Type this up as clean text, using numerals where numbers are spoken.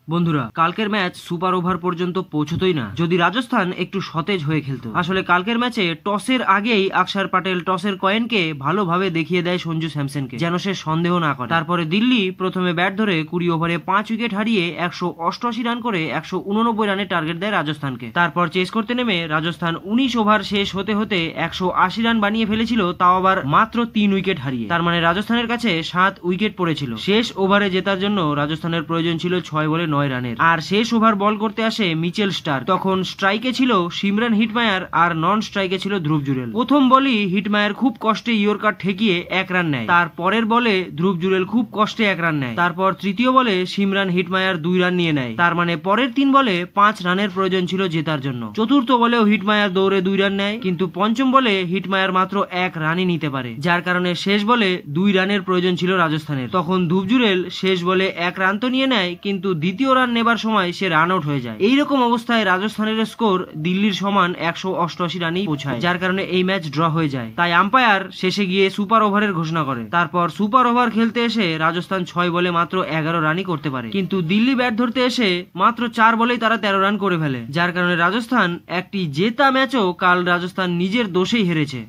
বন্ধুরা, কালকের match super over পর্যন্ত পৌঁছতই না যদি রাজস্থান একটু সতেজ হয়ে খেলতো। আসলে কালকের ম্যাচে টসের আগেই অক্ষর প্যাটেল টসের কয়েনকে ভালোভাবে দেখিয়ে দেয় সঞ্জু স্যামসনকে, যেন সে সন্দেহ না করে। তারপরে দিল্লি প্রথমে ব্যাট ধরে 20 ওভারে 5 উইকেট হারিয়ে 188 রান করে 189 রানের টার্গেট দেয় রাজস্থানকে। তারপর চেস করতে নেমে রাজস্থান 19 ওভার শেষ হতে হতে 180 রান বানিয়ে ফেলেছিল, তাও আবার মাত্র 3 উইকেট হারিয়ে। তার মানে রাজস্থানের কাছে 7 উইকেট পড়েছিল। শেষ ওভারে জেতার জন্য রাজস্থানের প্রয়োজন ছিল 6 বলে 9 রানের। আর শেষ ওভার বল করতে আসে মিচেল স্টার্ক। তখন স্ট্রাইকে ছিল সিমরন হিটমায়ার আর নন স্ট্রাইকে ছিল ধ্রুব জুরেল। প্রথম বলই হিটমায়ার খুব কষ্টে ইয়র্কার ঠেকিয়ে 1 রান নেয়। তার পরের বলে ধ্রুব জুরেল খুব কষ্টে 1 রান নেয়। তারপর তৃতীয় বলে সিমরন হিটমায়ার 2 রান নিয়ে নেয়। তার মানে পরের 3 বলে 5 রানের প্রয়োজন ছিল জেতার জন্য। চতুর্থ বলেও হিটমায়ার দৌড়ে 2 রান নেয়, কিন্তু পঞ্চম বলে হিটমায়ার মাত্র 1 রানই নিতে পারে, যার কারণে শেষ বলে 2 রানের প্রয়োজন ছিল রাজস্থানের। তখন ধ্রুব জুরেল শেষ বলে 1 রান তো নিয়ে নেয়, কিন্তু দ্বিতীয় রান নেবার সময় সে রান আউট হয়ে যায়। এইরকম অবস্থায় রাজস্থানের স্কোর দিল্লির সমান 188 রানেই পৌঁছায়, যার কারণে এই ম্যাচ ড্র হয়ে যায়। তাই আম্পায়ার শেষে গিয়ে সুপার ওভারের ঘোষণা করে। তারপর সুপার ওভার খেলতে এসে রাজস্থান 6 বলে মাত্র 11 রানই করতে পারে, কিন্তু দিল্লি ব্যাট ধরতে এসে মাত্র 4 বলেই তারা 13 রান করে ফেলে, যার কারণে রাজস্থান একটি জেতা ম্যাচও কাল রাজস্থান নিজের দোষেই হেরেছে।